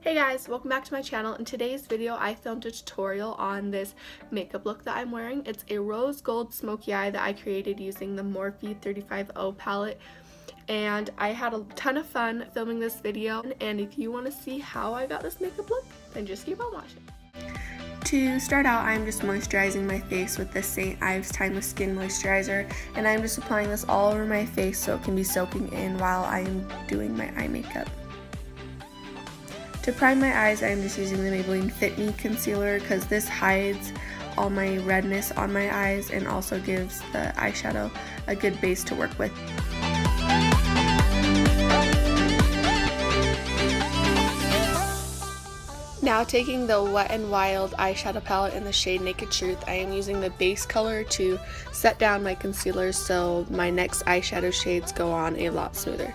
Hey guys, welcome back to my channel. In today's video, I filmed a tutorial on this makeup look that I'm wearing. It's a rose gold smoky eye that I created using the Morphe 35O palette. And I had a ton of fun filming this video. And if you want to see how I got this makeup look, then just keep on watching. To start out, I'm just moisturizing my face with the St. Ives Timeless Skin Moisturizer. And I'm just applying this all over my face so it can be soaking in while I am doing my eye makeup. To prime my eyes, I'm just using the Maybelline Fit Me Concealer because this hides all my redness on my eyes and also gives the eyeshadow a good base to work with. Now taking the Wet n Wild eyeshadow palette in the shade Naked Truth, I am using the base color to set down my concealer so my next eyeshadow shades go on a lot smoother.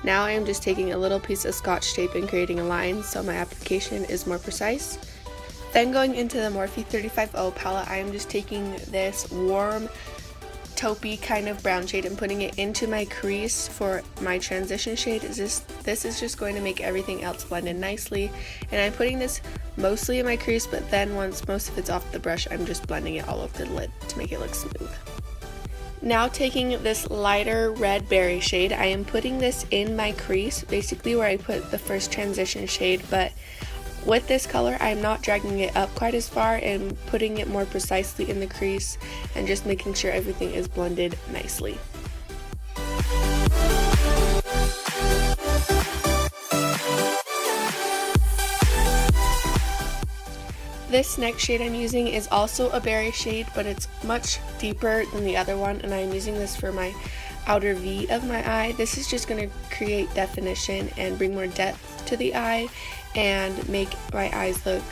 Now I am just taking a little piece of Scotch tape and creating a line so my application is more precise. Then going into the Morphe 35O palette, I am just taking this warm taupey kind of brown shade and putting it into my crease for my transition shade. This is just going to make everything else blend in nicely, and I'm putting this mostly in my crease, but then once most of it's off the brush, I'm just blending it all over the lid to make it look smooth. Now taking this lighter red berry shade, I am putting this in my crease, basically where I put the first transition shade, but with this color I'm not dragging it up quite as far and putting it more precisely in the crease and just making sure everything is blended nicely. This next shade I'm using is also a berry shade, but it's much deeper than the other one, and I'm using this for my outer V of my eye. This is just going to create definition and bring more depth to the eye and make my eyes look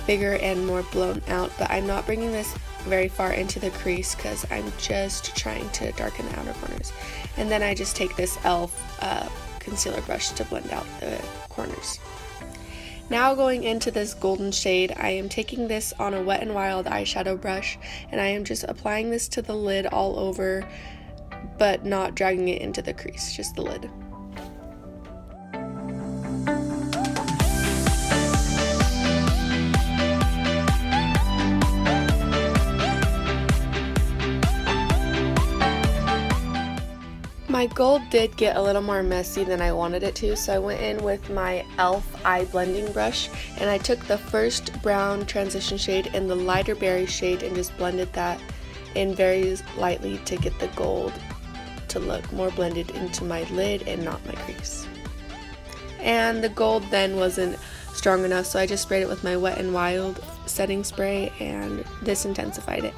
bigger and more blown out, but I'm not bringing this very far into the crease because I'm just trying to darken the outer corners. And then I just take this E.L.F. concealer brush to blend out the corners. Now going into this golden shade, I am taking this on a Wet n Wild eyeshadow brush and I am just applying this to the lid all over, but not dragging it into the crease, just the lid. My gold did get a little more messy than I wanted it to, so I went in with my E.L.F. eye blending brush and I took the first brown transition shade and the lighter berry shade and just blended that in very lightly to get the gold to look more blended into my lid and not my crease. And the gold then wasn't strong enough, so I just sprayed it with my Wet n Wild setting spray and this intensified it.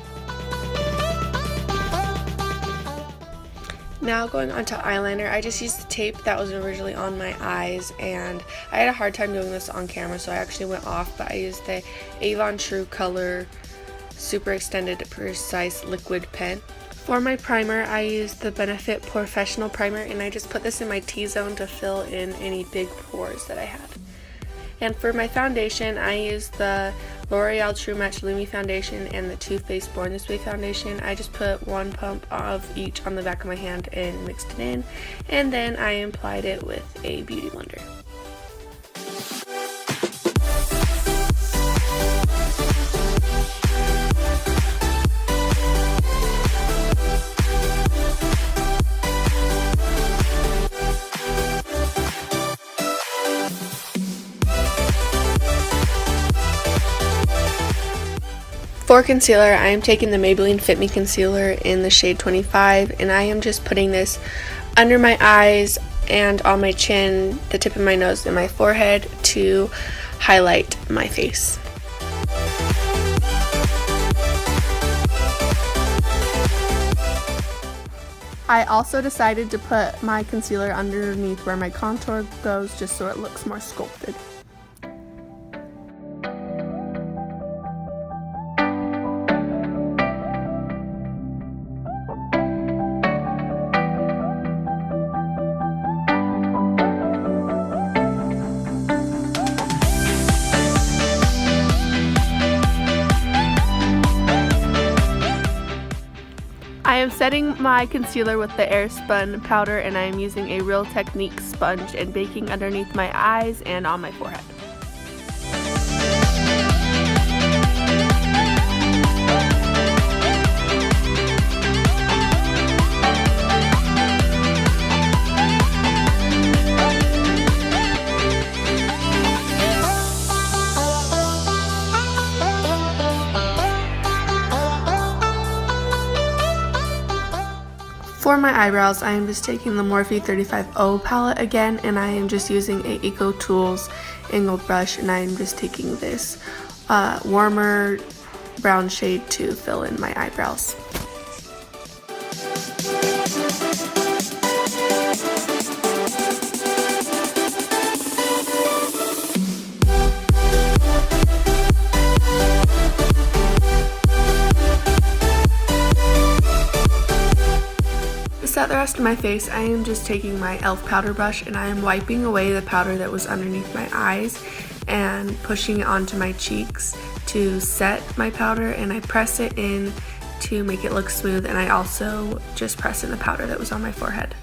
Now going on to eyeliner, I just used the tape that was originally on my eyes and I had a hard time doing this on camera, so I actually went off, but I used the Avon True Color Superextended Percise liquid pen. For my primer, I used the Benefit Porefessional primer and I just put this in my T-zone to fill in any big pores that I had. And for my foundation, I used the L'Oreal True Match Lumi foundation and the Too Faced Born This Way foundation. I just put one pump of each on the back of my hand and mixed it in, and then I applied it with a beauty blender. For concealer, I am taking the Maybelline Fit Me Concealer in the shade 25, and I am just putting this under my eyes and on my chin, the tip of my nose, and my forehead to highlight my face. I also decided to put my concealer underneath where my contour goes just so it looks more sculpted. I am setting my concealer with the Airspun powder, and I am using a Real Technique sponge and baking underneath my eyes and on my forehead. For my eyebrows, I am just taking the Morphe 35O palette again, and I am just using a Eco Tools angled brush, and I am just taking this warmer brown shade to fill in my eyebrows. To set the rest of my face, I am just taking my E.L.F. powder brush and I am wiping away the powder that was underneath my eyes and pushing it onto my cheeks to set my powder, and I press it in to make it look smooth, and I also just press in the powder that was on my forehead.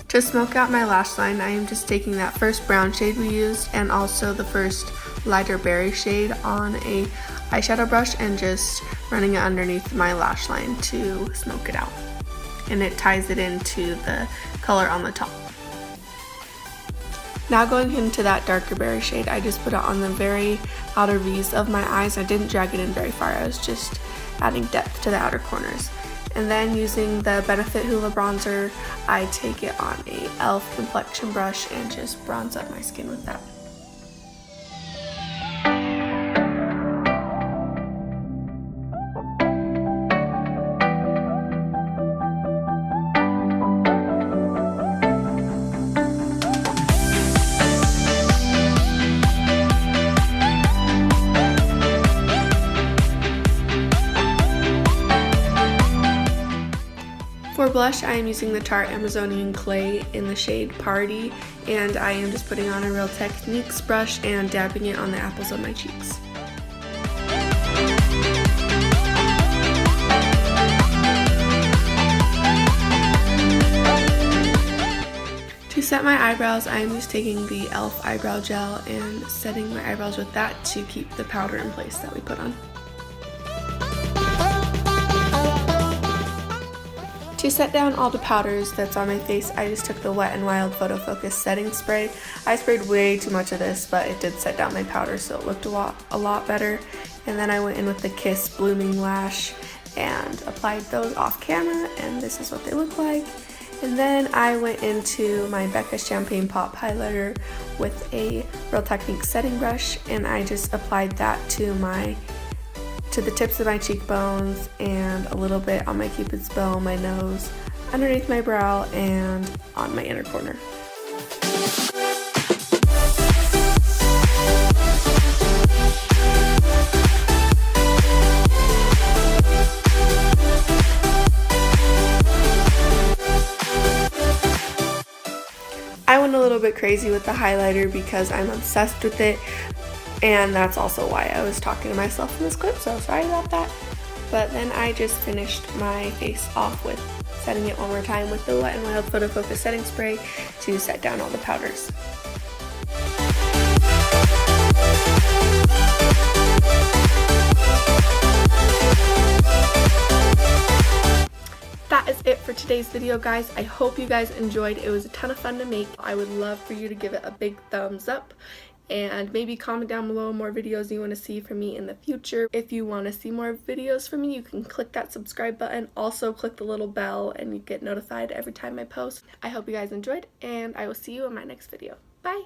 To smoke out my lash line, I am just taking that first brown shade we used and also the first lighter berry shade on a eyeshadow brush and just running it underneath my lash line to smoke it out. And it ties it into the color on the top. Now going into that darker berry shade, I just put it on the very outer V's of my eyes. I didn't drag it in very far, I was just adding depth to the outer corners. And then using the Benefit Hoola bronzer, I take it on a E.L.F. complexion brush and just bronze up my skin with that. For blush, I am using the Tarte Amazonian Clay in the shade Party, and I am just putting on a Real Techniques brush and dabbing it on the apples of my cheeks. To set my eyebrows, I am just taking the E.L.F. eyebrow gel and setting my eyebrows with that to keep the powder in place that we put on. To set down all the powders that's on my face, I just took the Wet n Wild Photopocus setting spray. I sprayed way too much of this, but it did set down my powder, so it looked a lot better. And then I went in with the Kiss Blooming Lash and applied those off camera, and this is what they look like. And then I went into my Becca Champagne Pop highlighter with a Real Techniques setting brush, and I just applied that to the tips of my cheekbones and a little bit on my cupid's bow, my nose, underneath my brow, and on my inner corner. I went a little bit crazy with the highlighter because I'm obsessed with it. And that's also why I was talking to myself in this clip, so sorry about that. But then I just finished my face off with setting it one more time with the Wet n Wild Photopocus setting spray to set down all the powders. That is it for today's video, guys. I hope you guys enjoyed. It was a ton of fun to make. I would love for you to give it a big thumbs up. And maybe comment down below more videos you want to see from me in the future. If you want to see more videos from me, you can click that subscribe button. Also click the little bell and you get notified every time I post. I hope you guys enjoyed, and I will see you in my next video. Bye!